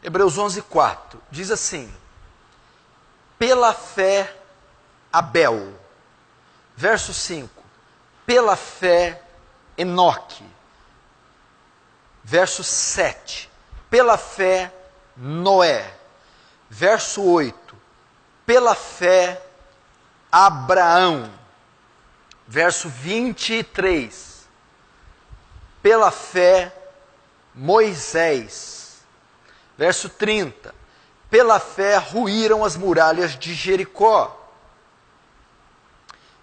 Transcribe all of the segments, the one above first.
Hebreus 11:4 diz assim: pela fé Abel. Verso 5, pela fé Enoque. Verso 7, pela fé Noé. Verso 8, pela fé Abraão. Verso 23, pela fé Moisés. Verso 30, pela fé ruíram as muralhas de Jericó.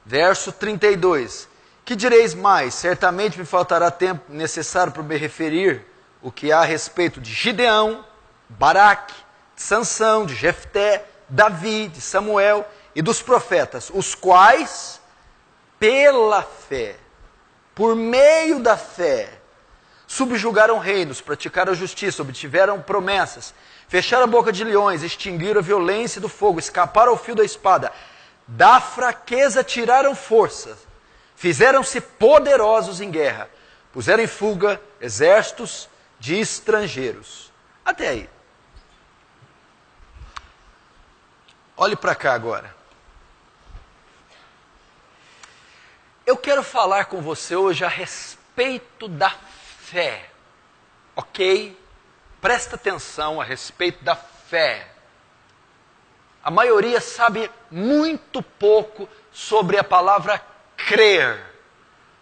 Verso 32, que direis mais? Certamente me faltará tempo necessário para me referir o que há a respeito de Gideão, Baraque, de Sansão, de Jefté, Davi, de Samuel e dos profetas, os quais, pela fé, por meio da fé, subjugaram reinos, praticaram a justiça, obtiveram promessas, fecharam a boca de leões, extinguiram a violência do fogo, escaparam ao fio da espada, da fraqueza tiraram forças, fizeram-se poderosos em guerra, puseram em fuga exércitos de estrangeiros. Até aí. Olhe para cá agora. Eu quero falar com você hoje a respeito da fé, ok? Presta atenção a respeito da fé. A maioria sabe muito pouco sobre a palavra crer,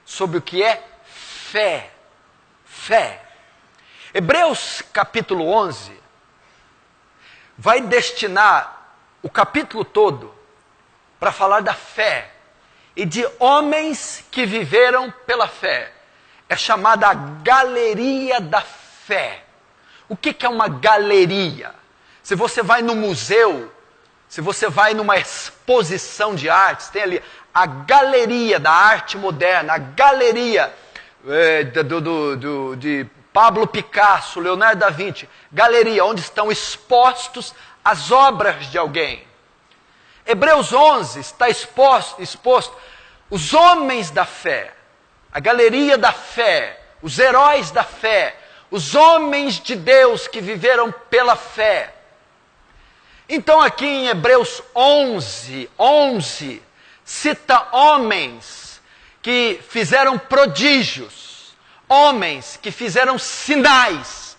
sobre o que é fé. Fé. Hebreus capítulo 11 vai destinar o capítulo todo para falar da fé e de homens que viveram pela fé. É chamada a galeria da fé. O que é uma galeria? Se você vai no museu, se você vai numa exposição de artes, tem ali a galeria da arte moderna, a galeria de Pablo Picasso, Leonardo da Vinci, galeria onde estão expostos as obras de alguém. Hebreus 11 está exposto os homens da fé, a galeria da fé, os heróis da fé, os homens de Deus que viveram pela fé. Então aqui em Hebreus 11, cita homens que fizeram prodígios, homens que fizeram sinais,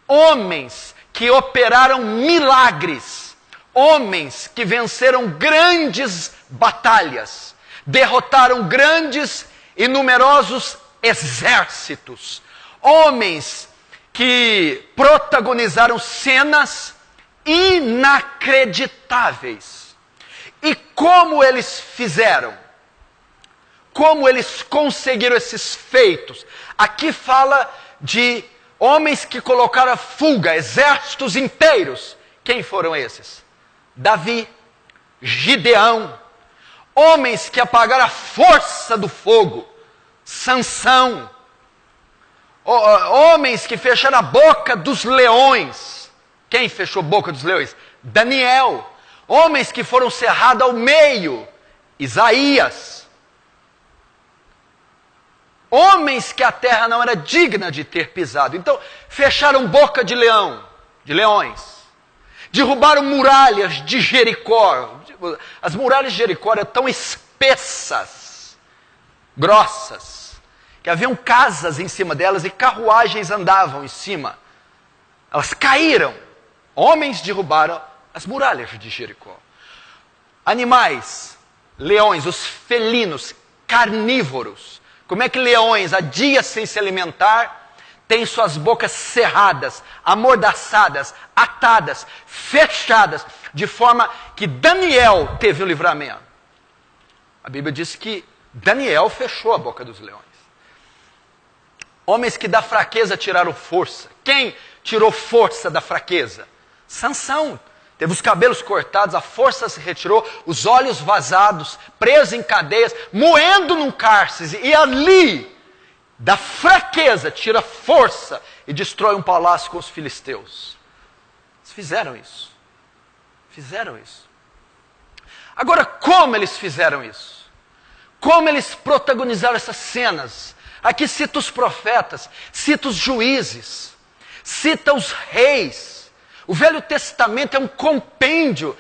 homens que operaram milagres, homens que venceram grandes batalhas, derrotaram grandes e numerosos exércitos, homens que protagonizaram cenas inacreditáveis. E como eles fizeram? Como eles conseguiram esses feitos? Aqui fala de homens que colocaram a fuga, exércitos inteiros. Quem foram esses? Davi, Gideão, homens que apagaram a força do fogo, Sansão, homens que fecharam a boca dos leões. Quem fechou a boca dos leões? Daniel. Homens que foram cerrados ao meio, Isaías. Homens que a terra não era digna de ter pisado. Então, fecharam boca de leões. Derrubaram muralhas de Jericó. As muralhas de Jericó eram tão espessas, grossas, que haviam casas em cima delas e carruagens andavam em cima. Elas caíram. Homens derrubaram as muralhas de Jericó. Animais, leões, os felinos, carnívoros. Como é que leões, há dias sem se alimentar, têm suas bocas cerradas, amordaçadas, atadas, fechadas, de forma que Daniel teve o livramento? A Bíblia diz que Daniel fechou a boca dos leões. Homens que da fraqueza tiraram força. Quem tirou força da fraqueza? Sansão. Teve os cabelos cortados, a força se retirou, os olhos vazados, preso em cadeias, moendo num cárcere. E ali, da fraqueza, tira força e destrói um palácio com os filisteus. Eles fizeram isso. Fizeram isso. Agora, como eles fizeram isso? Como eles protagonizaram essas cenas? Aqui cita os profetas, cita os juízes, cita os reis, O Velho Testamento é um compêndio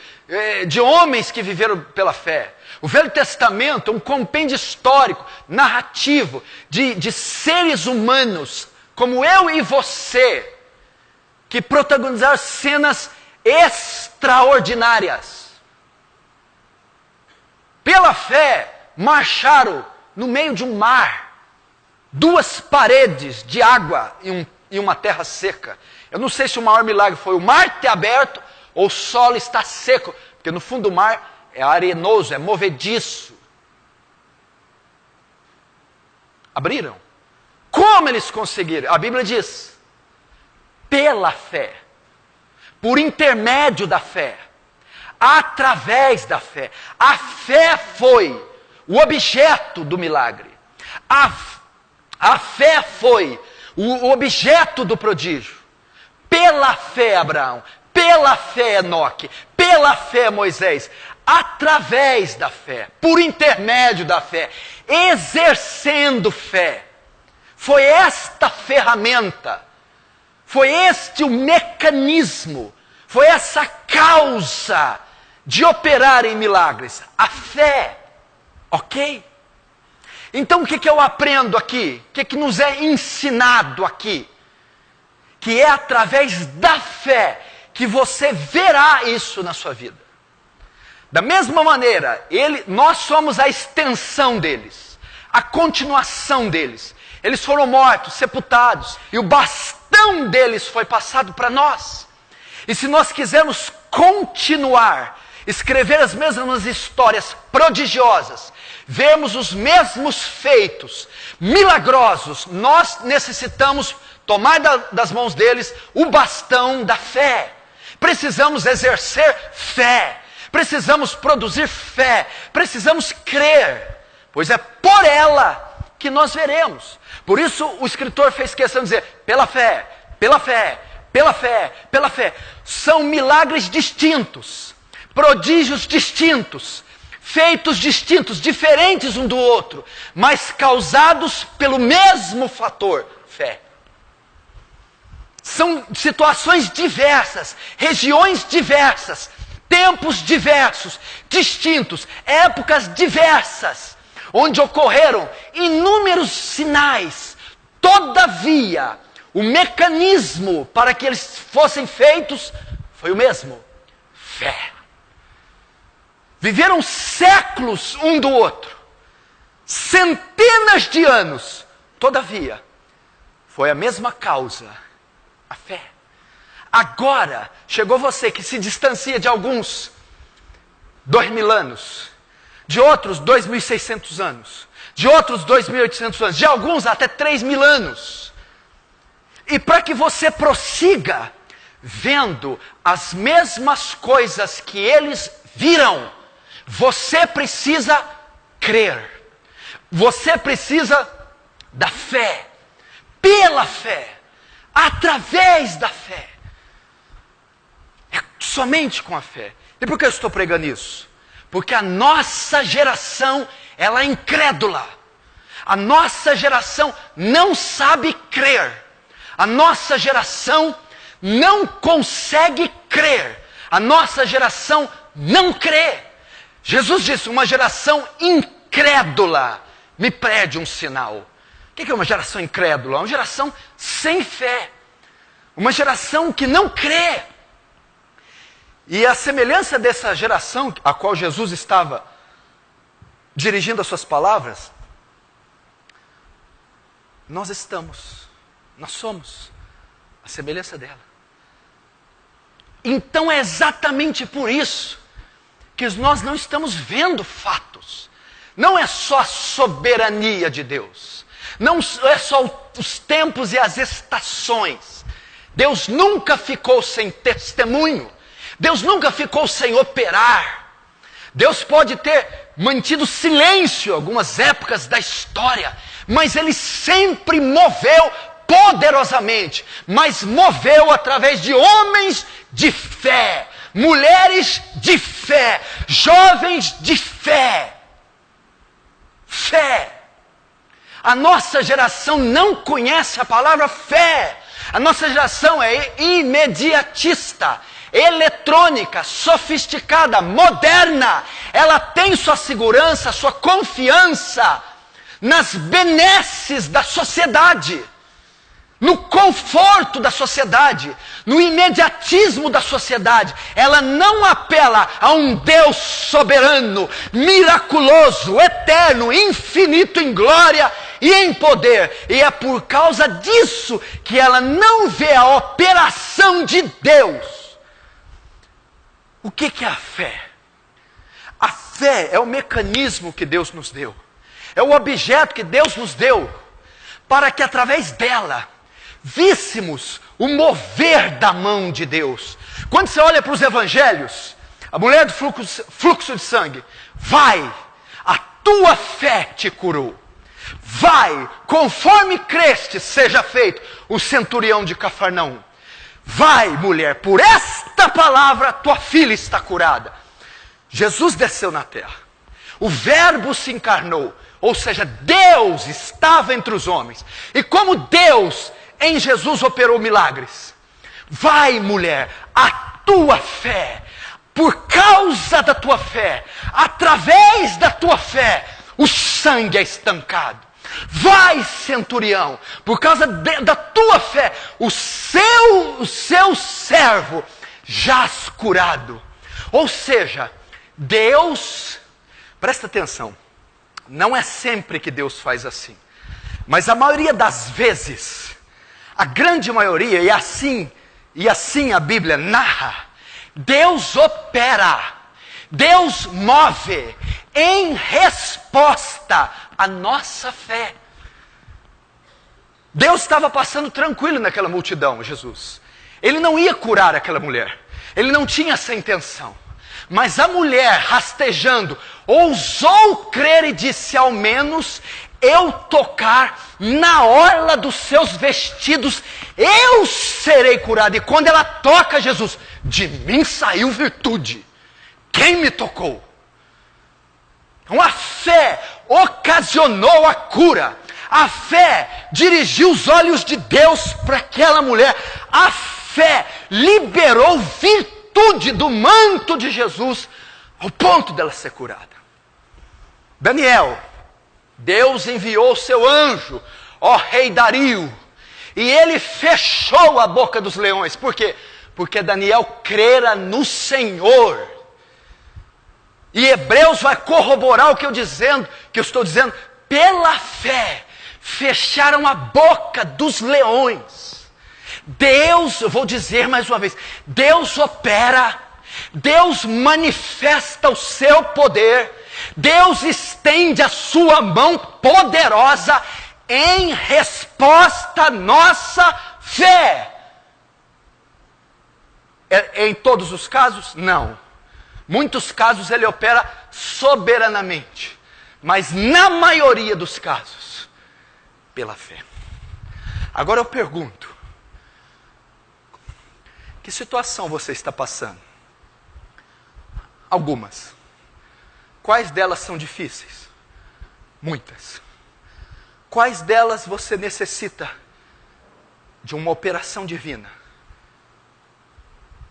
de homens que viveram pela fé. O Velho Testamento é um compêndio histórico, narrativo, de seres humanos, como eu e você, que protagonizaram cenas extraordinárias. Pela fé, marcharam no meio de um mar, 2 paredes de água e uma terra seca. Eu não sei se o maior milagre foi o mar ter aberto ou o solo estar seco, porque no fundo do mar é arenoso, é movediço. Abriram. Como eles conseguiram? A Bíblia diz, pela fé, por intermédio da fé, através da fé. A fé foi o objeto do milagre. A fé foi o objeto do prodígio. Pela fé, Abraão, pela fé, Enoque, pela fé, Moisés, através da fé, por intermédio da fé, exercendo fé. Foi esta ferramenta, foi este o mecanismo, foi essa causa de operar em milagres, a fé, ok? Então o que eu aprendo aqui? O que nos é ensinado aqui? Que é através da fé que você verá isso na sua vida. Da mesma maneira, nós somos a extensão deles, a continuação deles. Eles foram mortos, sepultados, e o bastão deles foi passado para nós. E se nós quisermos continuar, escrever as mesmas histórias prodigiosas, vermos os mesmos feitos milagrosos, nós necessitamos tomar das mãos deles o bastão da fé. Precisamos exercer fé, precisamos produzir fé, precisamos crer, pois é por ela que nós veremos. Por isso o escritor fez questão de dizer, pela fé, pela fé, pela fé, pela fé. São milagres distintos, prodígios distintos, feitos distintos, diferentes um do outro, mas causados pelo mesmo fator, fé. São situações diversas, regiões diversas, tempos diversos, distintos, épocas diversas, onde ocorreram inúmeros sinais. Todavia, o mecanismo para que eles fossem feitos foi o mesmo, fé. Viveram séculos um do outro, centenas de anos, todavia, foi a mesma causa, a fé. Agora, chegou você que se distancia de alguns 2.000 anos, de outros 2.600 anos, de outros 2.800 anos, de alguns até 3.000 anos. E para que você prossiga vendo as mesmas coisas que eles viram, você precisa crer. Você precisa da fé, pela fé, através da fé. É somente com a fé. E por que eu estou pregando isso? Porque a nossa geração, ela é incrédula. A nossa geração não sabe crer. A nossa geração não consegue crer. A nossa geração não crê. Jesus disse, uma geração incrédula me pede um sinal. O que é uma geração incrédula? Uma geração sem fé. Uma geração que não crê. E a semelhança dessa geração a qual Jesus estava dirigindo as suas palavras, nós somos a semelhança dela. Então é exatamente por isso que nós não estamos vendo fatos. Não é só a soberania de Deus. Não é só os tempos e as estações. Deus nunca ficou sem testemunho. Deus nunca ficou sem operar. Deus pode ter mantido silêncio algumas épocas da história, mas Ele sempre moveu poderosamente, mas moveu através de homens de fé, mulheres de fé, jovens de fé. Fé. A nossa geração não conhece a palavra fé. A nossa geração é imediatista, eletrônica, sofisticada, moderna. Ela tem sua segurança, sua confiança nas benesses da sociedade, no conforto da sociedade, no imediatismo da sociedade. Ela não apela a um Deus soberano, miraculoso, eterno, infinito em glória e em poder. E é por causa disso que ela não vê a operação de Deus. O que é a fé? A fé é o mecanismo que Deus nos deu. É o objeto que Deus nos deu para que através dela víssemos o mover da mão de Deus. Quando você olha para os evangelhos, a mulher do fluxo de sangue, vai, a tua fé te curou. Vai, conforme creste, seja feito. O centurião de Cafarnaum. Vai, mulher, por esta palavra tua filha está curada. Jesus desceu na terra. O verbo se encarnou. Ou seja, Deus estava entre os homens. E como Deus em Jesus operou milagres. Vai, mulher, a tua fé, por causa da tua fé, através da tua fé, o sangue é estancado. Vai, centurião, por causa da tua fé, o seu servo jaz curado. Ou seja, Deus, presta atenção, não é sempre que Deus faz assim, mas a maioria das vezes, a grande maioria, e assim a Bíblia narra, Deus opera, Deus move em resposta à nossa fé. Deus estava passando tranquilo naquela multidão, Jesus. Ele não ia curar aquela mulher, ele não tinha essa intenção. Mas a mulher, rastejando, ousou crer e disse: ao menos eu tocar na orla dos seus vestidos, eu serei curada. E quando ela toca Jesus, de mim saiu virtude. Quem me tocou? Então a fé ocasionou a cura. A fé dirigiu os olhos de Deus para aquela mulher. A fé liberou virtude do manto de Jesus ao ponto dela ser curada. Daniel, Deus enviou o seu anjo, ó rei Dario, e ele fechou a boca dos leões. Por quê? Porque Daniel crera no Senhor. E Hebreus vai corroborar o que eu estou dizendo. Pela fé, fecharam a boca dos leões. Deus, eu vou dizer mais uma vez, Deus opera, Deus manifesta o seu poder, Deus estende a sua mão poderosa em resposta à nossa fé. Em todos os casos? Não. Muitos casos ele opera soberanamente, mas na maioria dos casos, pela fé. Agora eu pergunto, que situação você está passando? Algumas. Quais delas são difíceis? Muitas. Quais delas você necessita de uma operação divina?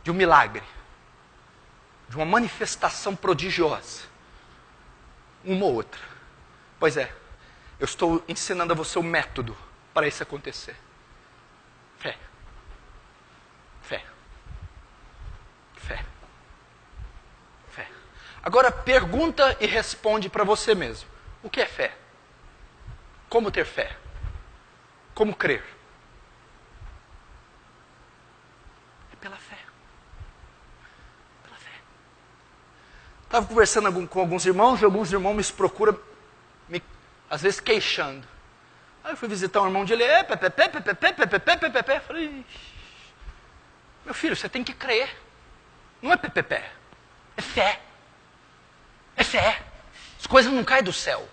De um milagre? De uma manifestação prodigiosa? Uma ou outra. Pois é, eu estou ensinando a você o método para isso acontecer. Fé. Fé. Fé. Fé. Agora pergunta e responde para você mesmo. O que é fé? Como ter fé? Como crer? É pela fé. Pela fé. Estava conversando com alguns irmãos e alguns irmãos me procuram, às vezes queixando. Aí eu fui visitar um irmão de ele, falei, meu filho, você tem que crer. Não é pepepé, é fé. É fé. As coisas não caem do céu.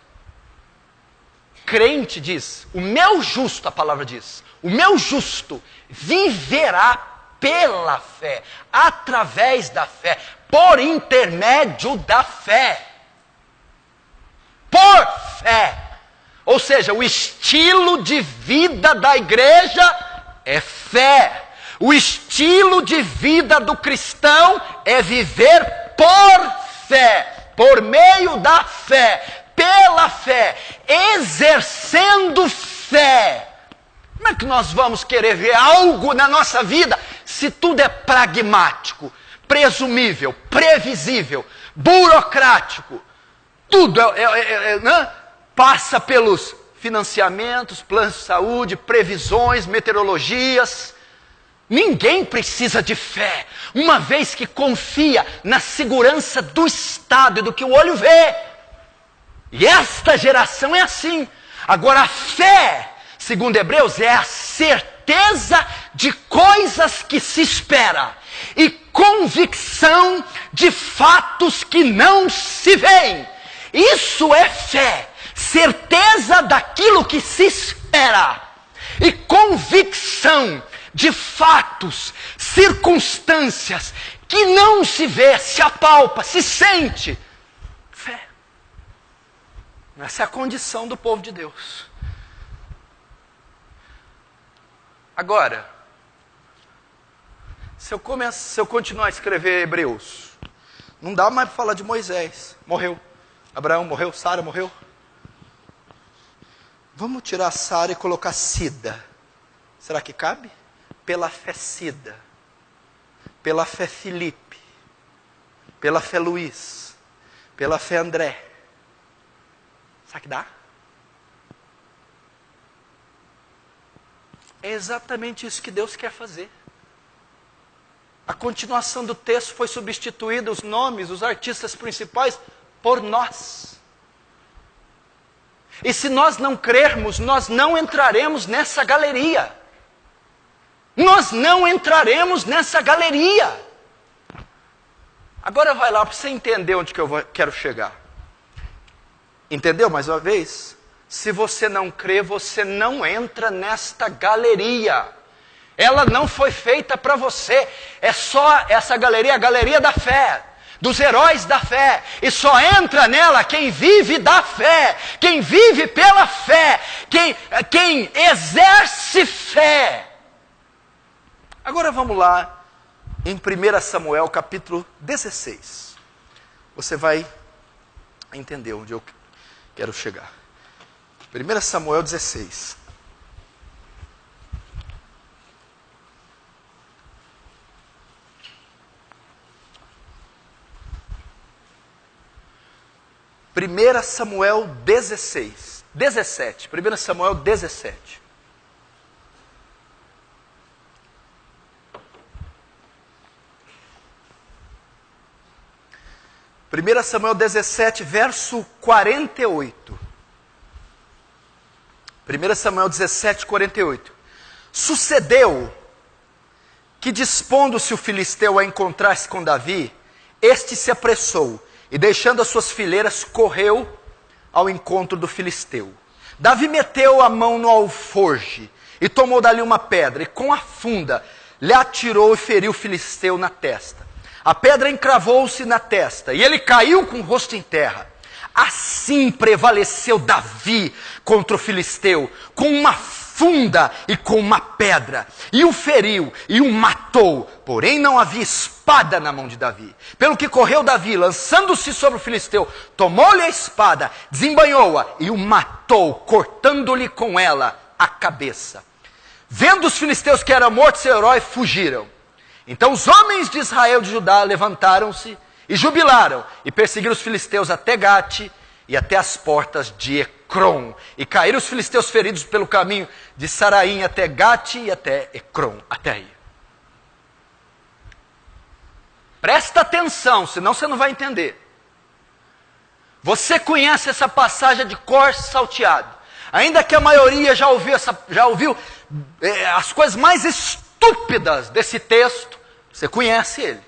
Crente diz, o meu justo, a palavra diz, o meu justo viverá pela fé, através da fé, por intermédio da fé. Por fé. Ou seja, o estilo de vida da igreja é fé. O estilo de vida do cristão é viver por fé, por meio da fé, pela fé, exercendo fé. Como é que nós vamos querer ver algo na nossa vida se tudo é pragmático, presumível, previsível, burocrático? Tudo né? Passa pelos financiamentos, planos de saúde, previsões, meteorologias. Ninguém precisa de fé, uma vez que confia na segurança do Estado e do que o olho vê. E esta geração é assim. Agora a fé, segundo Hebreus, é a certeza de coisas que se espera e convicção de fatos que não se veem. Isso é fé, certeza daquilo que se espera e convicção de fatos, circunstâncias que não se vê, se apalpa, se sente. Fé. Essa é a condição do povo de Deus. Agora, se eu continuar a escrever Hebreus, não dá mais para falar de Moisés. Morreu. Abraão morreu, Sara morreu. Vamos tirar Sara e colocar Cida. Será que cabe? Pela fé Cida, pela fé Felipe, pela fé Luiz, pela fé André. Será que dá? É exatamente isso que Deus quer fazer. A continuação do texto foi substituída, os nomes, os artistas principais, por nós. E se nós não crermos, nós não entraremos nessa galeria. Nós não entraremos nessa galeria. Agora vai lá para você entender onde que quero chegar. Entendeu mais uma vez? Se você não crê, você não entra nesta galeria. Ela não foi feita para você. É só essa galeria, a galeria da fé, dos heróis da fé. E só entra nela quem vive da fé, quem vive pela fé, quem exerce fé. Agora vamos lá em 1 Samuel capítulo 16. Você vai entender onde eu quero chegar. 1 Samuel 16. Primeira Samuel 16. 17. 1 Samuel 17. Primeira Samuel 17, verso 48. 1 Samuel 17, 48. Sucedeu que, dispondo-se o filisteu a encontrar-se com Davi, este se apressou e, deixando as suas fileiras, correu ao encontro do filisteu. Davi meteu a mão no alforje e tomou dali uma pedra, e com a funda lhe atirou e feriu o filisteu na testa. A pedra encravou-se na testa, e ele caiu com o rosto em terra. Assim prevaleceu Davi contra o filisteu, com uma funda e com uma pedra, e o feriu e o matou, porém não havia espada na mão de Davi. Pelo que correu Davi, lançando-se sobre o filisteu, tomou-lhe a espada, desembanhou-a e o matou, cortando-lhe com ela a cabeça. Vendo os filisteus que era morto seu herói, fugiram. Então os homens de Israel e de Judá levantaram-se e jubilaram, e perseguiram os filisteus até Gate e até as portas de Ecrom. E caíram os filisteus feridos pelo caminho de Saraim até Gate e até Ecrom. Até aí. Presta atenção, senão você não vai entender. Você conhece essa passagem de cor salteado. Ainda que a maioria já ouviu as coisas mais estúpidas desse texto, você conhece ele.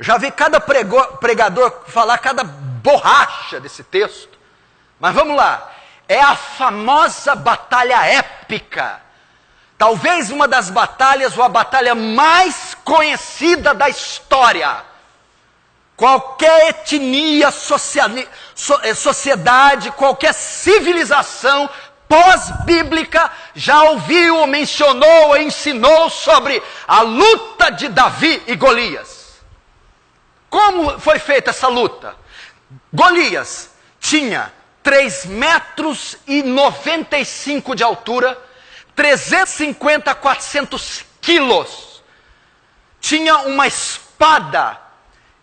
Já vi cada pregador falar cada borracha desse texto. Mas vamos lá. É a famosa batalha épica. Talvez uma das batalhas, ou a batalha mais conhecida da história. Qualquer etnia, sociedade, qualquer civilização pós-bíblica já ouviu, ou mencionou, ou ensinou sobre a luta de Davi e Golias. Como foi feita essa luta? Golias tinha 3,95 metros de altura, 350 a 400 quilos. Tinha uma espada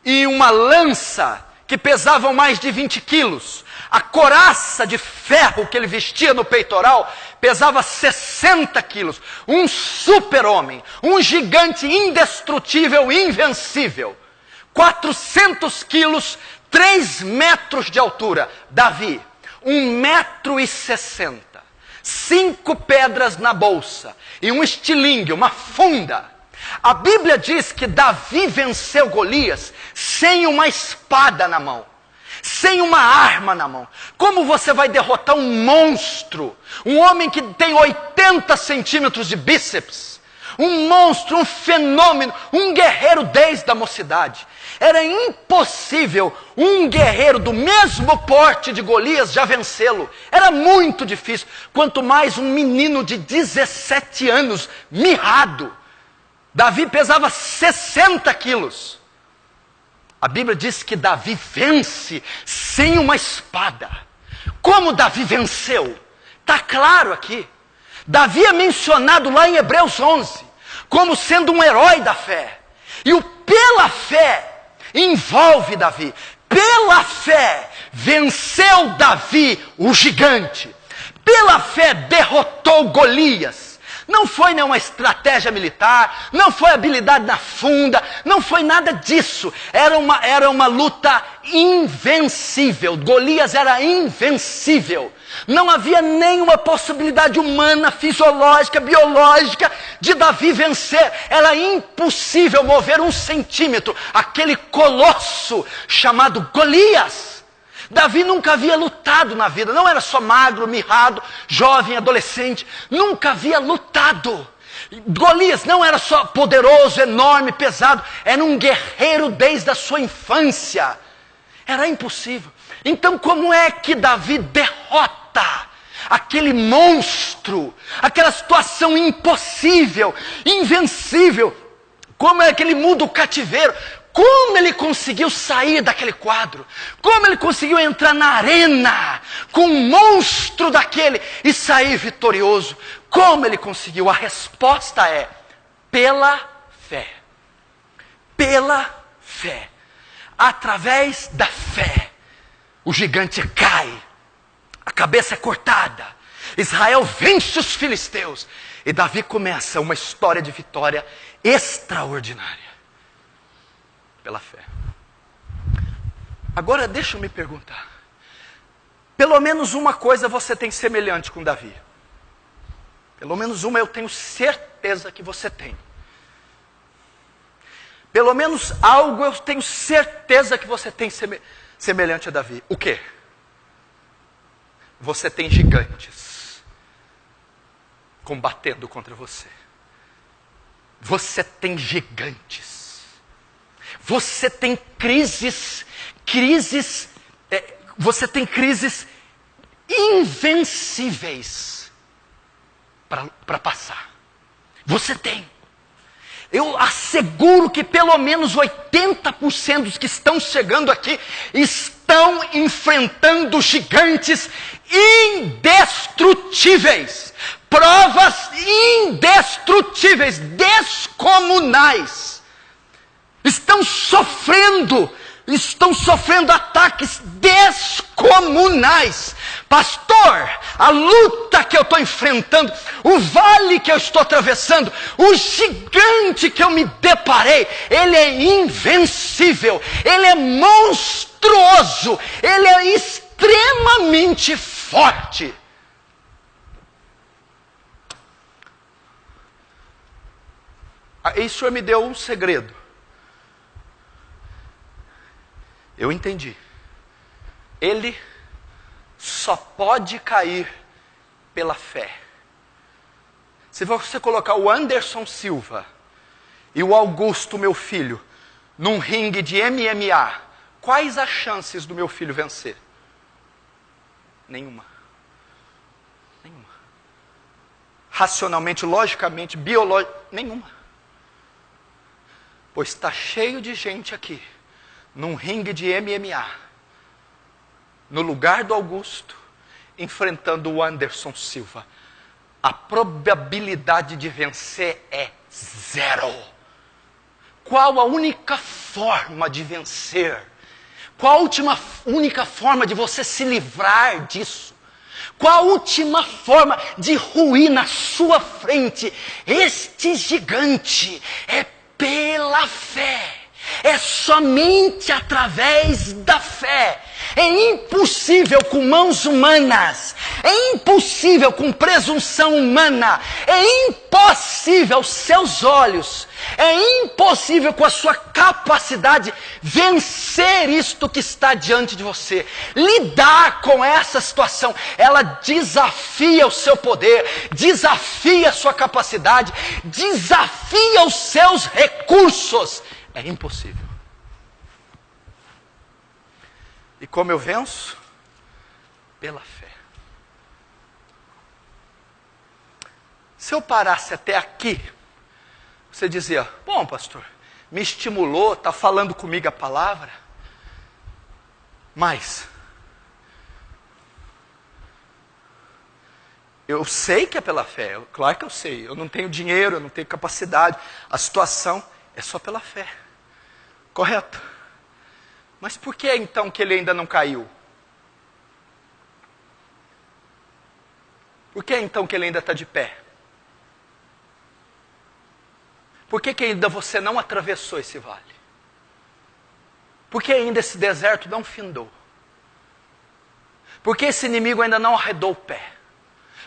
e uma lança que pesavam mais de 20 quilos. A couraça de ferro que ele vestia no peitoral pesava 60 quilos. Um super-homem, um gigante indestrutível, invencível. 400 quilos, 3 metros de altura. Davi, 1,60 m, 5 pedras na bolsa e um estilingue, uma funda. A Bíblia diz que Davi venceu Golias sem uma espada na mão, sem uma arma na mão. Como você vai derrotar um monstro? Um homem que tem 80 centímetros de bíceps. Um monstro, um fenômeno, um guerreiro desde a mocidade. Era impossível um guerreiro do mesmo porte de Golias já vencê-lo. Era muito difícil. Quanto mais um menino de 17 anos, mirrado. Davi pesava 60 quilos. A Bíblia diz que Davi vence sem uma espada. Como Davi venceu? Está claro aqui. Davi é mencionado lá em Hebreus 11 como sendo um herói da fé. E o pela fé envolve Davi. Pela fé venceu Davi o gigante. Pela fé derrotou Golias. Não foi nenhuma estratégia militar, não foi habilidade na funda, não foi nada disso. Era uma luta invencível. Golias era invencível. Não havia nenhuma possibilidade humana, fisiológica, biológica de Davi vencer. Era impossível mover 1 centímetro aquele colosso chamado Golias. Davi nunca havia lutado na vida, não era só magro, mirrado, jovem, adolescente, nunca havia lutado. Golias não era só poderoso, enorme, pesado, era um guerreiro desde a sua infância. Era impossível. Então como é que Davi derrota aquele monstro, aquela situação impossível, invencível? Como é que ele muda o cativeiro? Como ele conseguiu sair daquele quadro? Como ele conseguiu entrar na arena com um monstro daquele e sair vitorioso? Como ele conseguiu? A resposta é pela fé. Pela fé. Através da fé, o gigante cai. A cabeça é cortada. Israel vence os filisteus. E Davi começa uma história de vitória extraordinária. Pela fé. Agora deixa eu me perguntar. Pelo menos uma coisa você tem semelhante com Davi. Pelo menos uma eu tenho certeza que você tem. Pelo menos algo eu tenho certeza que você tem semelhante a Davi. O quê? Você tem gigantes combatendo contra você. Você tem gigantes. Você tem você tem crises invencíveis para passar. Você tem. Eu asseguro que pelo menos 80% dos que estão chegando aqui estão enfrentando gigantes indestrutíveis. Provas indestrutíveis, descomunais. Estão sofrendo ataques descomunais. Pastor, a luta que eu estou enfrentando, o vale que eu estou atravessando, o gigante que eu me deparei, ele é invencível, ele é monstruoso, ele é extremamente forte. Aí o Senhor me deu um segredo. Eu entendi. Ele só pode cair pela fé. Se você colocar o Anderson Silva e o Augusto, meu filho, num ringue de MMA, quais as chances do meu filho vencer? Nenhuma. Nenhuma. racionalmente, logicamente, biologicamente, nenhuma. Pois está cheio de gente aqui, num ringue de MMA, no lugar do Augusto, enfrentando o Anderson Silva. A probabilidade de vencer é 0. Qual a única forma de vencer? Qual a única forma de você se livrar disso? Qual a última forma de ruir na sua frente este gigante? É pela fé. É somente através da fé. É impossível com mãos humanas. É impossível com presunção humana. É impossível aos seus olhos. É impossível com a sua capacidade vencer isto que está diante de você. Lidar com essa situação. Ela desafia o seu poder. Desafia a sua capacidade. Desafia os seus recursos. É impossível. E como eu venço? Pela fé. Se eu parasse até aqui, você dizia, bom pastor, me estimulou, está falando comigo a palavra, mas eu sei que é pela fé, claro que eu sei, eu não tenho dinheiro, eu não tenho capacidade, a situação é só pela fé. Correto? Mas por que então que ele ainda não caiu? Por que então que ele ainda está de pé? Por que ainda você não atravessou esse vale? Por que ainda esse deserto não findou? Por que esse inimigo ainda não arredou o pé?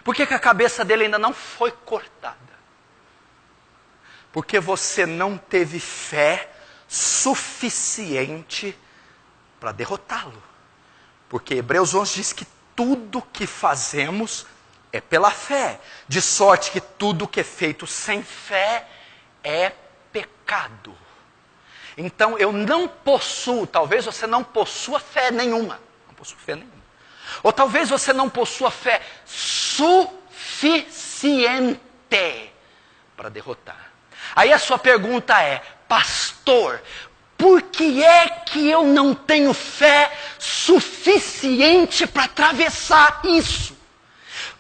Por que a cabeça dele ainda não foi cortada? Porque você não teve fé suficiente para derrotá-lo. Porque Hebreus 11 diz que tudo que fazemos é pela fé. De sorte que tudo que é feito sem fé é pecado. Então eu não possuo, talvez você não possua fé nenhuma. Não possua fé nenhuma. Ou talvez você não possua fé suficiente para derrotar. Aí a sua pergunta é, pastor, por que é que eu não tenho fé suficiente para atravessar isso?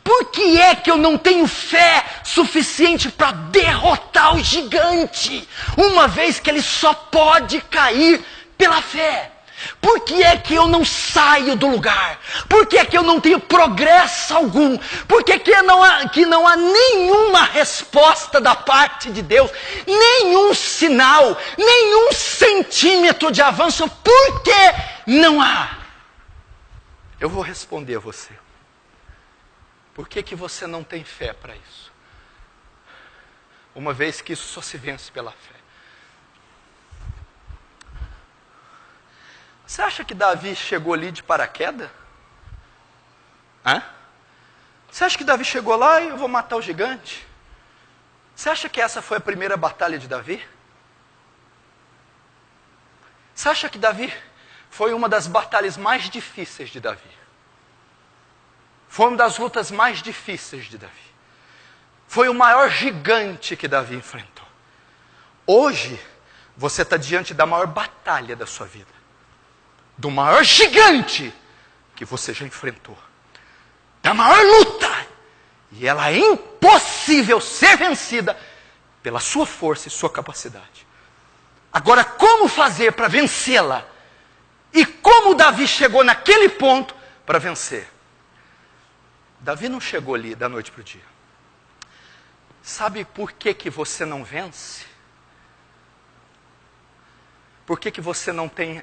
Por que é que eu não tenho fé suficiente para derrotar o gigante, uma vez que ele só pode cair pela fé? Por que é que eu não saio do lugar? Por que é que eu não tenho progresso algum? Por que não há nenhuma resposta da parte de Deus? Nenhum sinal, nenhum centímetro de avanço? Por que não há? Eu vou responder a você. Por que você não tem fé para isso? Uma vez que isso só se vence pela fé. Você acha que Davi chegou ali de paraquedas? Hã? Você acha que Davi chegou lá e eu vou matar o gigante? Você acha que essa foi a primeira batalha de Davi? Você acha que Davi foi uma das batalhas mais difíceis de Davi? Foi uma das lutas mais difíceis de Davi. Foi o maior gigante que Davi enfrentou. Hoje, você está diante da maior batalha da sua vida. Do maior gigante que você já enfrentou. Da maior luta. E ela é impossível ser vencida pela sua força e sua capacidade. Agora, como fazer para vencê-la? E como Davi chegou naquele ponto para vencer? Davi não chegou ali da noite para o dia. Sabe por que você não vence? Por que você não tem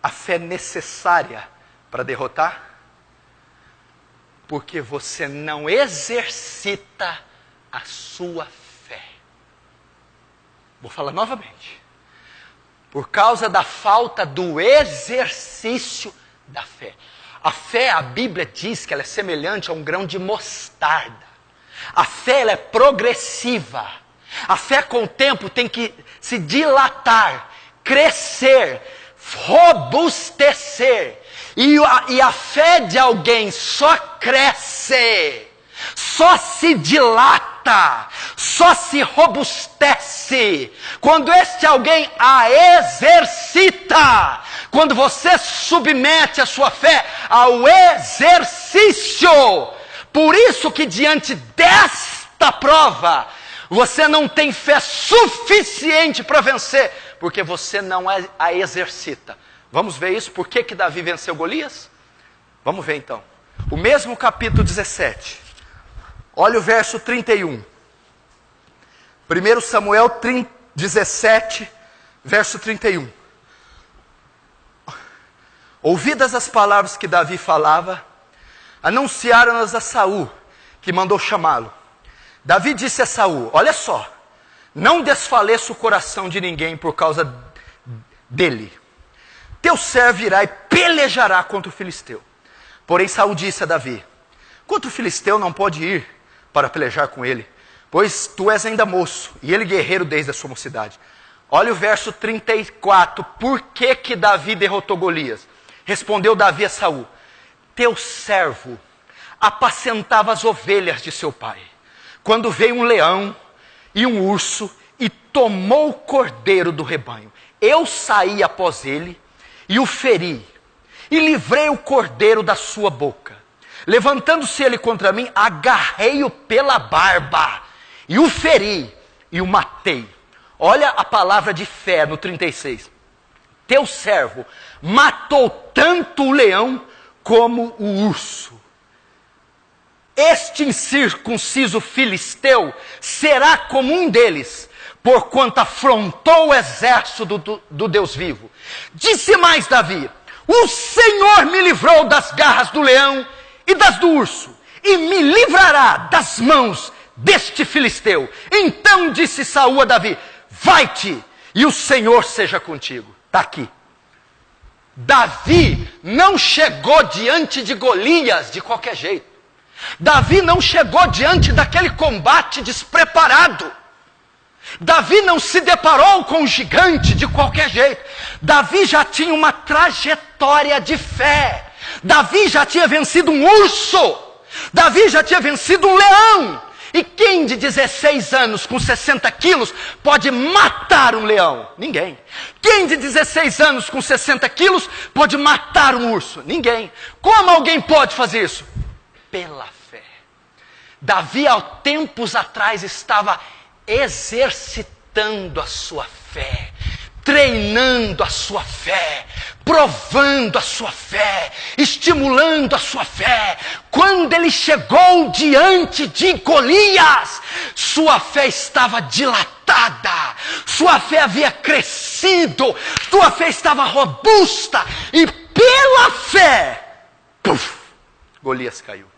a fé necessária para derrotar? Porque você não exercita a sua fé. Vou falar novamente. Por causa da falta do exercício da fé. A fé, a Bíblia diz que ela é semelhante a um grão de mostarda. A fé, ela é progressiva. A fé com o tempo tem que se dilatar, crescer, robustecer. E a fé de alguém só cresce só se dilata, só se robustece quando este alguém a exercita, quando você submete a sua fé ao exercício. Por isso que diante desta prova, você não tem fé suficiente para vencer, porque você não a exercita. Vamos ver isso? Por que Davi venceu Golias? Vamos ver então. O mesmo capítulo 17. Olha o verso 31. 1 Samuel 17, verso 31. Ouvidas as palavras que Davi falava, anunciaram-nas a Saul, que mandou chamá-lo. Davi disse a Saul: olha só, não desfaleça o coração de ninguém por causa dele. Teu servo irá e pelejará contra o filisteu. Porém Saul disse a Davi: contra o filisteu não pode ir para pelejar com ele, pois tu és ainda moço, e ele guerreiro desde a sua mocidade. Olha o verso 34, por que Davi derrotou Golias? Respondeu Davi a Saul: teu servo apacentava as ovelhas de seu pai, quando veio um leão e um urso e tomou o cordeiro do rebanho. Eu saí após ele e o feri, e livrei o cordeiro da sua boca. Levantando-se ele contra mim, agarrei-o pela barba, e o feri, e o matei. Olha a palavra de fé no 36. Teu servo matou tanto o leão como o urso. Este incircunciso filisteu será como um deles, porquanto afrontou o exército do Deus vivo. Disse mais Davi: o Senhor me livrou das garras do leão e das do urso, e me livrará das mãos deste filisteu. Então disse Saul a Davi: vai-te, e o Senhor seja contigo. Está aqui. Davi não chegou diante de Golias de qualquer jeito. Davi não chegou diante daquele combate despreparado. Davi não se deparou com um gigante de qualquer jeito. Davi já tinha uma trajetória de fé. Davi já tinha vencido um urso. Davi já tinha vencido um leão. E quem de 16 anos com 60 quilos pode matar um leão? Ninguém. Quem de 16 anos com 60 quilos pode matar um urso? Ninguém. Como alguém pode fazer isso? Pela fé. Davi, há tempos atrás, estava exercitando a sua fé, treinando a sua fé, provando a sua fé, estimulando a sua fé. Quando ele chegou diante de Golias, sua fé estava dilatada, sua fé havia crescido, sua fé estava robusta, e pela fé, puf, Golias caiu.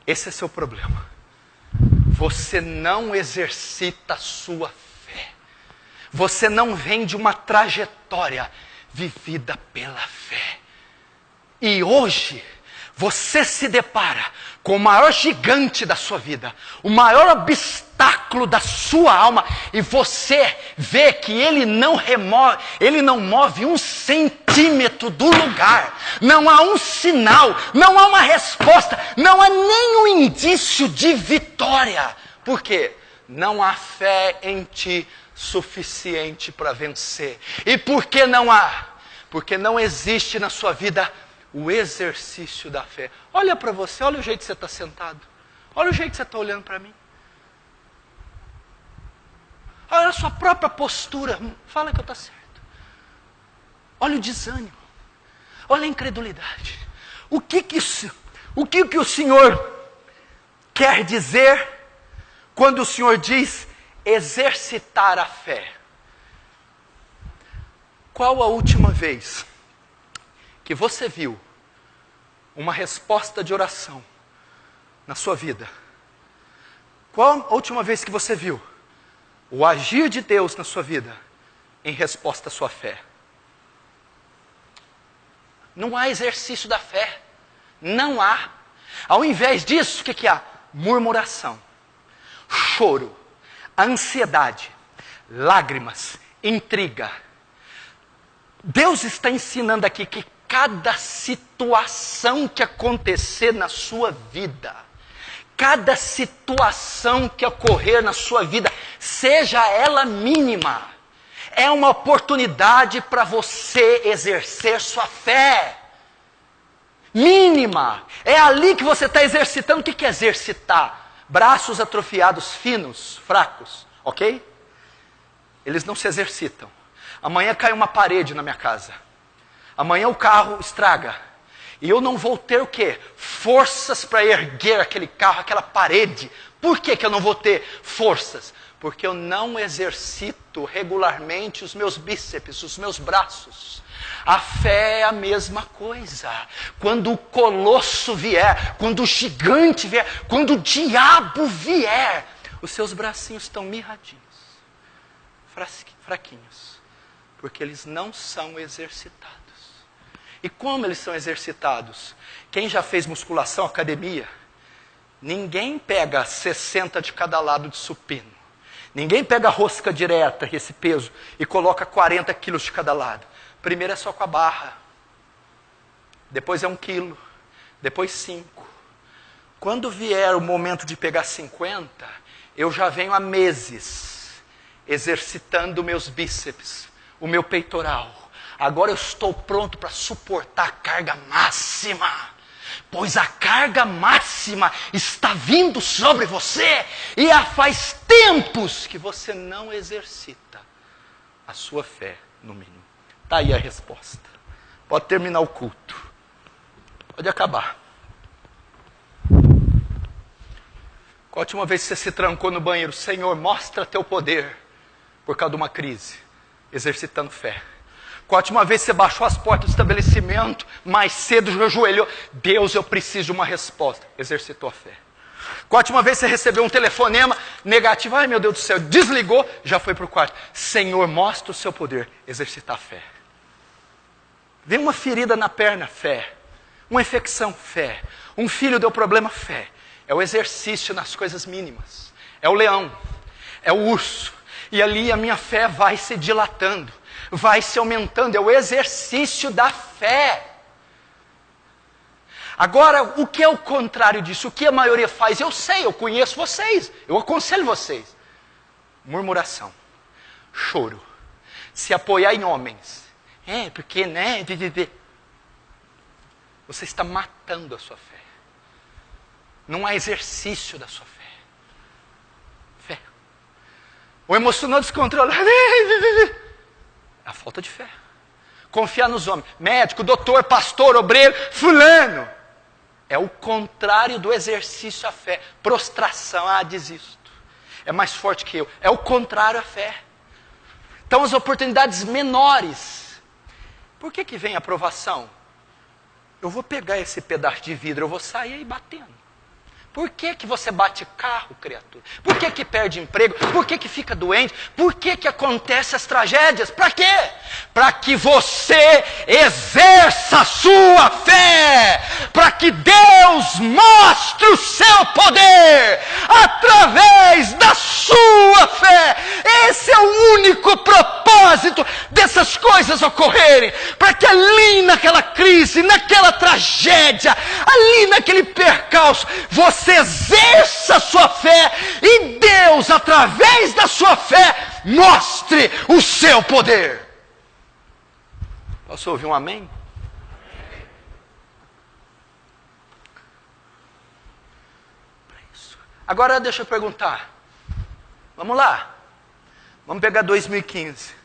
Esse é seu problema. Você não exercita a sua fé. Você não vem de uma trajetória vivida pela fé. E hoje, você se depara com o maior gigante da sua vida, o maior obstáculo da sua alma, e você vê que ele não move 1 centímetro do lugar. Não há um sinal, não há uma resposta, não há nenhum indício de vitória. Por quê? Não há fé em ti suficiente para vencer. E por que não há? Porque não existe na sua vida o exercício da fé. Olha para você, olha o jeito que você está sentado. Olha o jeito que você está olhando para mim. Olha a sua própria postura. Fala que eu estou certo. Olha o desânimo. Olha a incredulidade. O que o Senhor quer dizer quando o Senhor diz exercitar a fé? Qual a última vez que você viu uma resposta de oração na sua vida? Qual a última vez que você viu o agir de Deus na sua vida em resposta à sua fé? Não há exercício da fé. Não há. Ao invés disso, o que há? Murmuração, choro, ansiedade, lágrimas, intriga. Deus está ensinando aqui que cada situação que acontecer na sua vida, cada situação que ocorrer na sua vida, seja ela mínima, é uma oportunidade para você exercer sua fé. Mínima. É ali que você está exercitando. O que é exercitar? Braços atrofiados, finos, fracos, ok? Eles não se exercitam. Amanhã cai uma parede na minha casa. Amanhã o carro estraga. E eu não vou ter o quê? Forças para erguer aquele carro, aquela parede. Por que eu não vou ter forças? Porque eu não exercito regularmente os meus bíceps, os meus braços. A fé é a mesma coisa. Quando o colosso vier, quando o gigante vier, quando o diabo vier, os seus bracinhos estão mirradinhos, fraquinhos, porque eles não são exercitados. E como eles são exercitados? Quem já fez musculação, academia, ninguém pega 60 de cada lado de supino. Ninguém pega rosca direta, esse peso, e coloca 40 quilos de cada lado. Primeiro é só com a barra. Depois é 1 quilo. Depois 5. Quando vier o momento de pegar 50, eu já venho há meses exercitando meus bíceps, o meu peitoral. Agora eu estou pronto para suportar a carga máxima. Pois a carga máxima está vindo sobre você. E faz tempos que você não exercita a sua fé, no mínimo. Está aí a resposta. Pode terminar o culto. Pode acabar. Qual a última vez que você se trancou no banheiro? Senhor, mostra teu poder. Por causa de uma crise. Exercitando fé. Qual a última vez que você baixou as portas do estabelecimento, mais cedo ajoelhou? Deus, eu preciso de uma resposta. Exercitou a fé. Qual a última vez que você recebeu um telefonema negativo? Ai meu Deus do céu, desligou, já foi para o quarto. Senhor, mostra o seu poder. Exercitar a fé. Vem uma ferida na perna, fé. Uma infecção, fé. Um filho deu problema, fé. É o exercício nas coisas mínimas. É o leão, é o urso. E ali a minha fé vai se dilatando, vai se aumentando. É o exercício da fé. Agora, o que é o contrário disso? O que a maioria faz? Eu sei, eu conheço vocês. Eu aconselho vocês. Murmuração, choro, se apoiar em homens. Porque, né? Você está matando a sua fé. Não há exercício da sua fé. Fé. O emocional descontrolado. É a falta de fé. Confiar nos homens. Médico, doutor, pastor, obreiro, fulano. É o contrário do exercício à fé. Prostração, desisto. É mais forte que eu. É o contrário à fé. Então as oportunidades menores. Por que vem a provação? Eu vou pegar esse pedaço de vidro, eu vou sair aí batendo. Por que você bate carro, criatura? Por que perde emprego? Por que fica doente? Por que acontecem as tragédias? Para quê? Para que você exerça a sua fé. Para que Deus mostre o seu poder através da sua fé. Esse é o único propósito dessas coisas ocorrerem. Para que ali naquela crise, naquela tragédia, ali naquele percalço, você exerça a sua fé e Deus, através da sua fé, mostre o seu poder. Posso ouvir um amém? Agora deixa eu perguntar. Vamos lá. Vamos pegar 2015.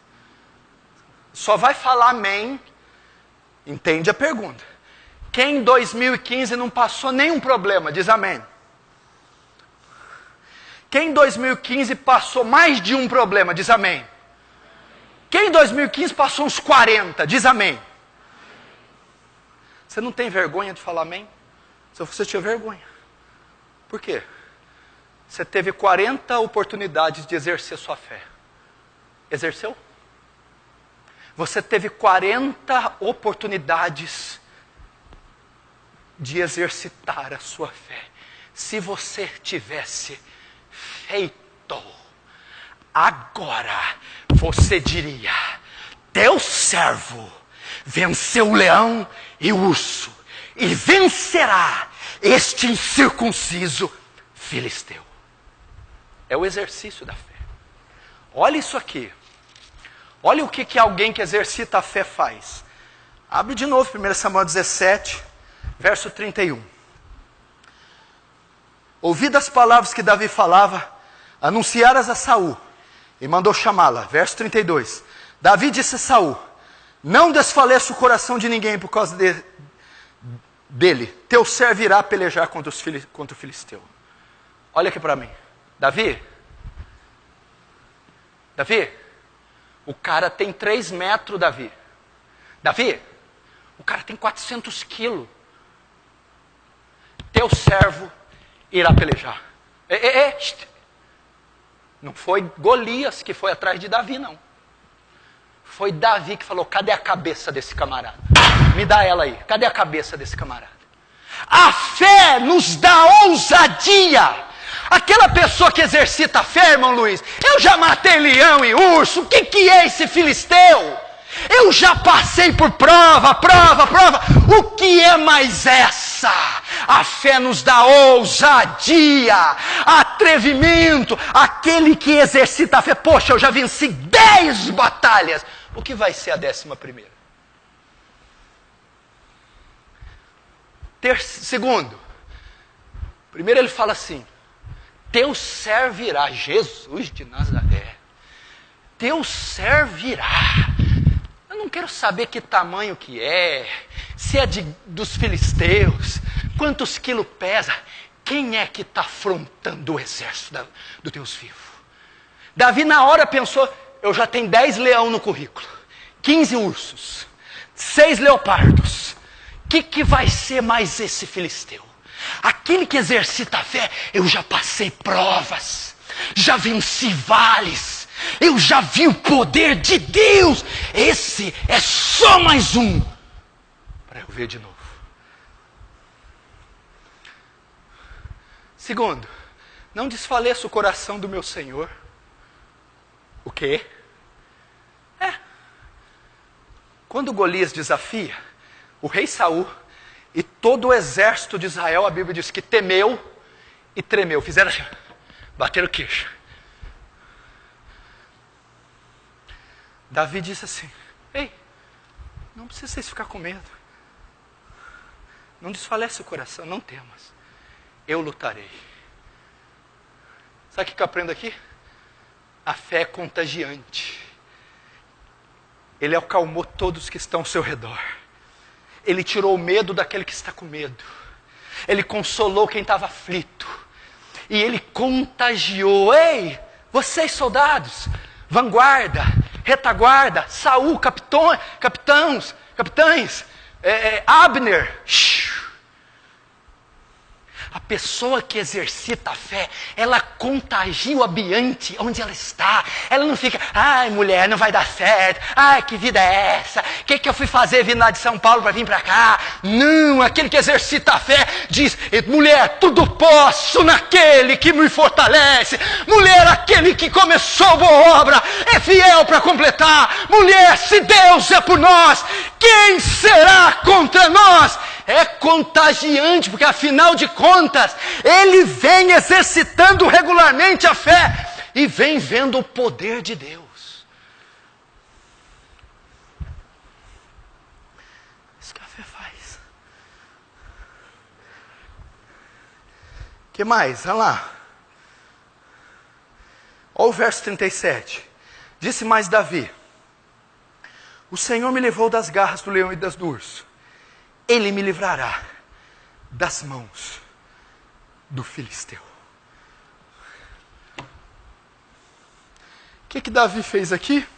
Só vai falar amém. Entende a pergunta. Quem em 2015 não passou nenhum problema, diz amém. Quem em 2015 passou mais de um problema, diz amém. Quem em 2015 passou uns 40, diz amém. Você não tem vergonha de falar amém? Se você tiver vergonha. Por quê? Você teve 40 oportunidades de exercer sua fé. Exerceu? Você teve 40 oportunidades de exercitar a sua fé. Se você tivesse feito, agora você diria: teu servo venceu o leão e o urso, e vencerá este incircunciso filisteu. É o exercício da fé. Olha isso aqui. Olha o que alguém que exercita a fé faz. Abre de novo 1 Samuel 17, verso 31. Ouvidas as palavras que Davi falava, anunciaras a Saul, e mandou chamá-la. Verso 32. Davi disse a Saul: não desfaleça o coração de ninguém por causa dele. Teu servo irá pelejar contra o filisteu. Olha aqui para mim. Davi, o cara tem 3 metros, Davi, o cara tem 400 quilos. Teu servo irá pelejar. Não foi Golias que foi atrás de Davi, não. Foi Davi que falou: cadê a cabeça desse camarada? Me dá ela aí. Cadê a cabeça desse camarada? A fé nos dá ousadia. Aquela pessoa que exercita a fé, irmão Luiz, eu já matei leão e urso, o que é esse filisteu? Eu já passei por prova. O que é mais essa? A fé nos dá ousadia, atrevimento. Aquele que exercita a fé, poxa, eu já venci 10 batalhas. O que vai ser a 11ª? Segundo, primeiro ele fala assim: teu servirá, Jesus de Nazaré, teu servirá. Eu não quero saber que tamanho que é, se é dos filisteus, quantos quilos pesa. Quem é que está afrontando o exército dos teus vivos? Davi na hora pensou: eu já tenho 10 leão no currículo, 15 ursos, 6 leopardos. O que vai ser mais esse filisteu? Aquele que exercita a fé, eu já passei provas, já venci vales, eu já vi o poder de Deus. Esse é só mais um para eu ver de novo. Segundo, não desfaleça o coração do meu Senhor. O quê? Quando Golias desafia, o rei Saul e todo o exército de Israel, a Bíblia diz que temeu e tremeu. Fizeram assim, bateram o queixo. Davi disse assim: ei, não precisa vocês ficar com medo. Não desfalece o coração, não temas. Eu lutarei. Sabe o que eu aprendo aqui? A fé é contagiante. Ele acalmou todos que estão ao seu redor. Ele tirou o medo daquele que está com medo. Ele consolou quem estava aflito. E ele contagiou. Ei, vocês soldados, vanguarda, retaguarda, Saul, capitães, Abner. A pessoa que exercita a fé, ela contagia o ambiente onde ela está. Ela não fica: ai mulher, não vai dar certo. Ai, que vida é essa? O que eu fui fazer vindo lá de São Paulo para vir para cá? Não, aquele que exercita a fé diz: mulher, tudo posso naquele que me fortalece. Mulher, aquele que começou boa obra é fiel para completar. Mulher, se Deus é por nós, quem será contra nós? É contagiante, porque afinal de contas, ele vem exercitando regularmente a fé e vem vendo o poder de Deus. Isso que a fé faz. O que mais? Olha lá. Olha o verso 37. Disse mais Davi: o Senhor me levou das garras do leão e do urso. Ele me livrará das mãos do filisteu. O que Davi fez aqui?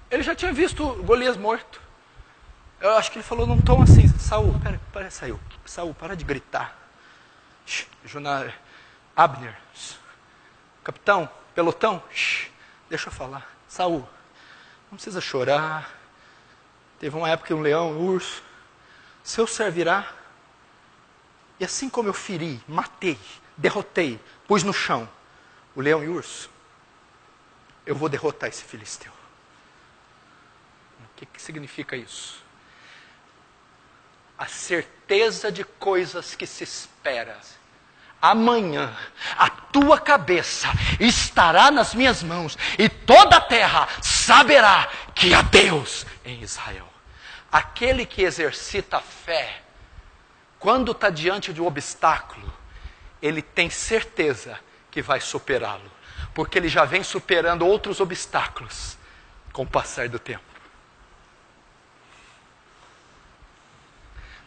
Ele já tinha visto Golias morto. Eu acho que ele falou num tom assim: Saul, pera, Saul, para de gritar. Abner, capitão, pelotão, deixa eu falar. Saul, não precisa chorar. Teve uma época que um leão, um urso. Seu servirá. E assim como eu feri, matei, derrotei, pus no chão o leão e o urso, eu vou derrotar esse filisteu. O que significa isso? A certeza de coisas que se espera. Amanhã a tua cabeça estará nas minhas mãos e toda a terra saberá que há Deus em Israel. Aquele que exercita a fé, quando está diante de um obstáculo, ele tem certeza que vai superá-lo, porque ele já vem superando outros obstáculos com o passar do tempo.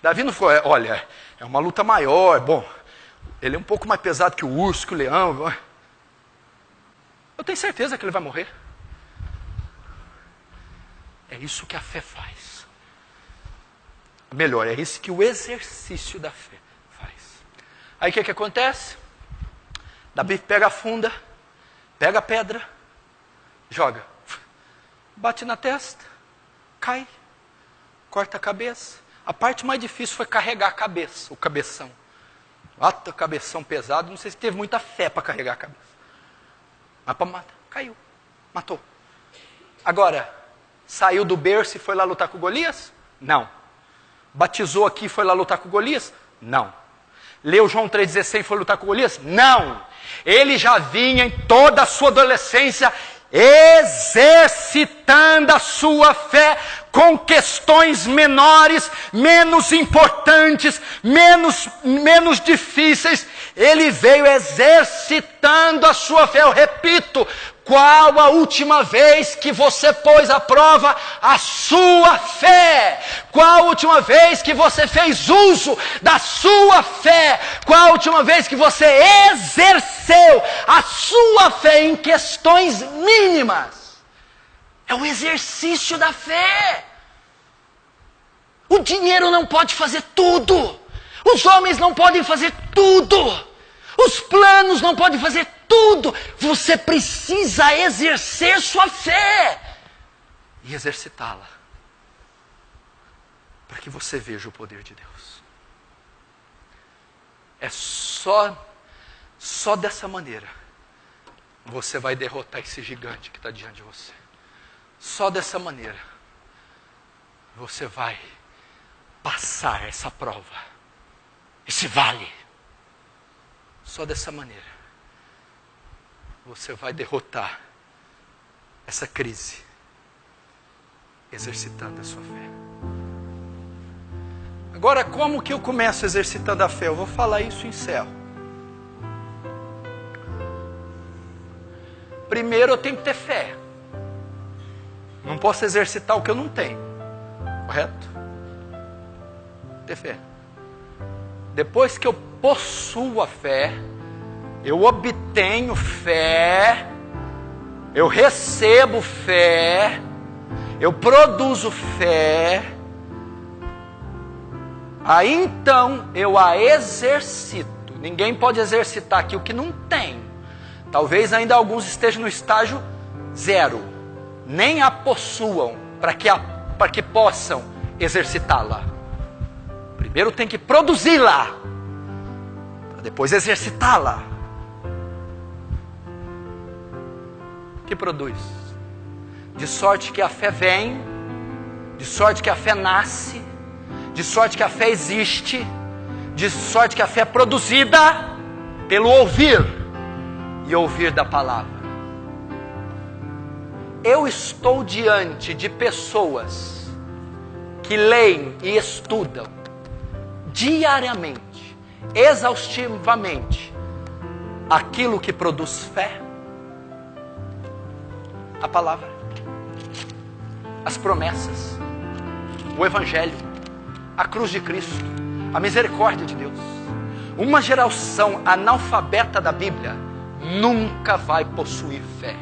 Davi não foi, olha, é uma luta maior, bom, ele é um pouco mais pesado que o urso, que o leão. Eu tenho certeza que ele vai morrer. É isso que a fé faz. Melhor, é isso que o exercício da fé faz. Aí o que acontece? Davi pega a funda, pega a pedra, joga, bate na testa, cai, corta a cabeça. A parte mais difícil foi carregar a cabeça, o cabeção. Alta cabeção pesado, não sei se teve muita fé para carregar a cabeça. Mas para matar, caiu, matou. Agora, saiu do berço e foi lá lutar com Golias? Não. Batizou aqui e foi lá lutar com Golias? Não. Leu João 3,16 e foi lutar com Golias? Não. Ele já vinha em toda a sua adolescência exercitando a sua fé com questões menores, menos importantes, menos difíceis. Ele veio exercitando a sua fé. Eu repito, qual a última vez que você pôs à prova a sua fé? Qual a última vez que você fez uso da sua fé? Qual a última vez que você exerceu a sua fé em questões mínimas? É o exercício da fé. O dinheiro não pode fazer tudo. Os homens não podem fazer tudo. Os planos não podem fazer tudo. Você precisa exercer sua fé e exercitá-la, para que você veja o poder de Deus. É só dessa maneira você vai derrotar esse gigante que está diante de você. Só dessa maneira você vai passar essa prova, esse vale. Só dessa maneira você vai derrotar essa crise, exercitando a sua fé. Agora, como que eu começo exercitando a fé? Eu vou falar isso e encerro. Primeiro eu tenho que ter fé. Não posso exercitar o que eu não tenho. Correto? Ter fé. Depois que eu possuo a fé, eu obtenho fé, eu recebo fé, eu produzo fé, aí então eu a exercito. Ninguém pode exercitar aqui o que não tem. Talvez ainda alguns estejam no estágio 0, nem a possuam para que possam exercitá-la. Primeiro tem que produzi-la, para depois exercitá-la. Que produz? De sorte que a fé vem, de sorte que a fé nasce, de sorte que a fé existe, de sorte que a fé é produzida pelo ouvir e ouvir da palavra. Eu estou diante de pessoas que leem e estudam diariamente, exaustivamente, aquilo que produz fé. A palavra, as promessas, o Evangelho, a cruz de Cristo, a misericórdia de Deus. Uma geração analfabeta da Bíblia nunca vai possuir fé.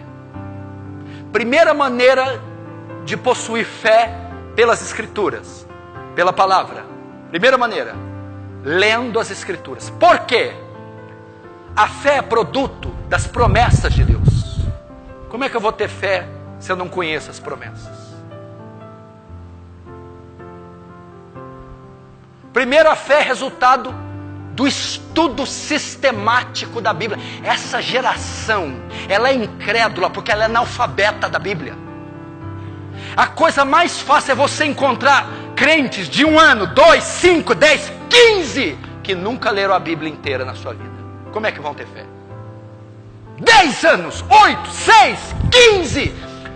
Primeira maneira de possuir fé pelas Escrituras, pela palavra. Primeira maneira, lendo as Escrituras. Por quê? A fé é produto das promessas de Deus. Como é que eu vou ter fé se eu não conheço as promessas? Primeiro, a fé é resultado do estudo sistemático da Bíblia. Essa geração, ela é incrédula porque ela é analfabeta da Bíblia. A coisa mais fácil é você encontrar crentes de 1 ano, 2, 5, 10, 15 que nunca leram a Bíblia inteira na sua vida. Como é que vão ter fé? 10 anos, 8, 6, 15,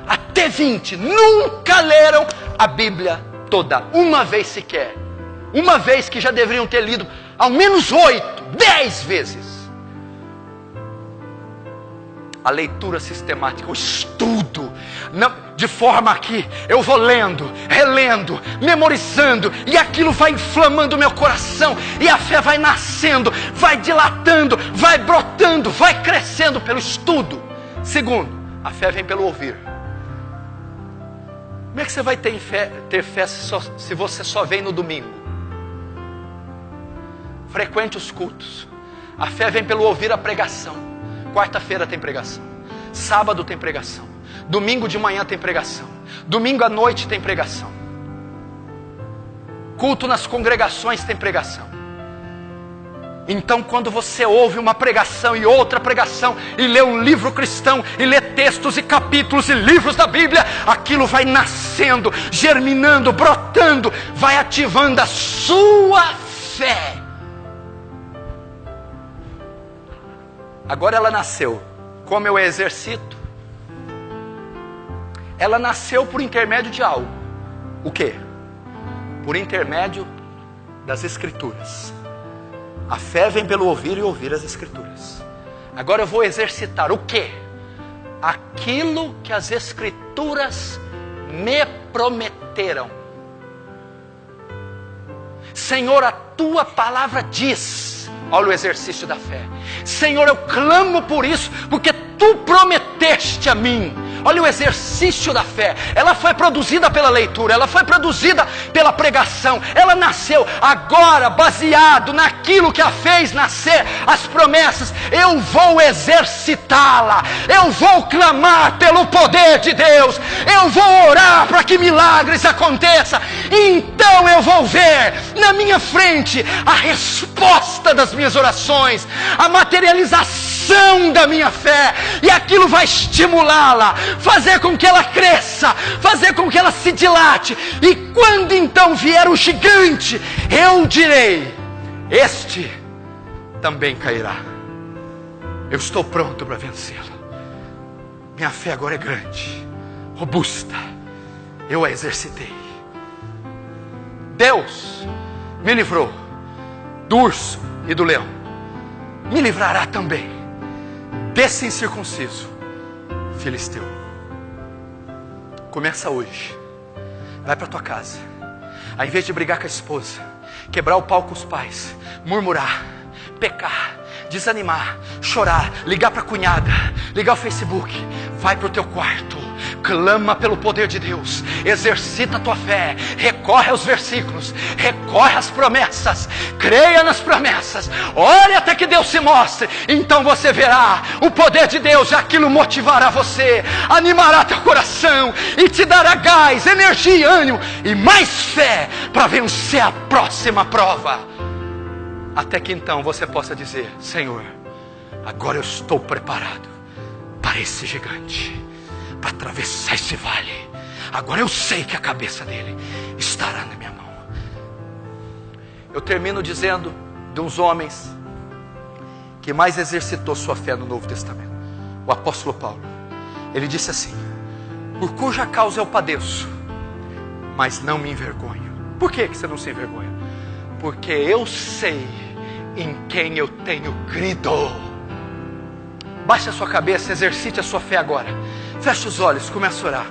até 20, nunca leram a Bíblia toda, uma vez sequer. Uma vez que já deveriam ter lido ao menos 8, 10 vezes. A leitura sistemática, o estudo, de forma que eu vou lendo, relendo, memorizando, e aquilo vai inflamando o meu coração, e a fé vai nascendo, vai dilatando, vai brotando, vai crescendo pelo estudo. Segundo, a fé vem pelo ouvir. Como é que você vai ter fé se você só vem no domingo? Frequente os cultos. A fé vem pelo ouvir a pregação. Quarta-feira tem pregação, sábado tem pregação, domingo de manhã tem pregação, domingo à noite tem pregação, culto nas congregações tem pregação. Então, quando você ouve uma pregação e outra pregação, e lê um livro cristão, e lê textos e capítulos e livros da Bíblia, aquilo vai nascendo, germinando, brotando, vai ativando a sua fé. Agora ela nasceu. Como eu a exercito? Ela nasceu por intermédio de algo. O quê? Por intermédio das Escrituras. A fé vem pelo ouvir e ouvir as Escrituras. Agora eu vou exercitar o quê? Aquilo que as Escrituras me prometeram. Senhor, a tua palavra diz. Olha o exercício da fé. Senhor, eu clamo por isso, porque tu prometeste a mim. Olha o exercício da fé. Ela foi produzida pela leitura, ela foi produzida pela pregação, ela nasceu agora baseado naquilo que a fez nascer, as promessas. Eu vou exercitá-la, eu vou clamar pelo poder de Deus, eu vou orar para que milagres aconteçam. Então eu vou ver na minha frente a resposta das minhas orações, a materialização da minha fé, e aquilo vai estimulá-la, fazer com que ela cresça, fazer com que ela se dilate, e quando então vier o gigante, eu direi: este também cairá. Eu estou pronto para vencê-lo. Minha fé agora é grande, robusta, eu a exercitei. Deus me livrou do urso e do leão, me livrará também desse incircunciso filisteu. Começa hoje. Vai para tua casa. Ao invés de brigar com a esposa, quebrar o pau com os pais, murmurar, pecar, desanimar, chorar, ligar para a cunhada, ligar o Facebook, vai para o teu quarto, clama pelo poder de Deus, exercita a tua fé, recorre aos versículos, recorre às promessas, creia nas promessas, ore até que Deus se mostre. Então você verá o poder de Deus, e aquilo motivará você, animará teu coração e te dará gás, energia, ânimo e mais fé para vencer a próxima prova. Até que então você possa dizer: Senhor, agora eu estou preparado para esse gigante, para atravessar esse vale. Agora eu sei que a cabeça dele estará na minha mão. Eu termino dizendo de uns homens que mais exercitou sua fé no Novo Testamento. O apóstolo Paulo. Ele disse assim: por cuja causa eu padeço, mas não me envergonho. Por que você não se envergonha? Porque eu sei em quem eu tenho crido. Baixe a sua cabeça, exercite a sua fé agora. Feche os olhos, comece a orar.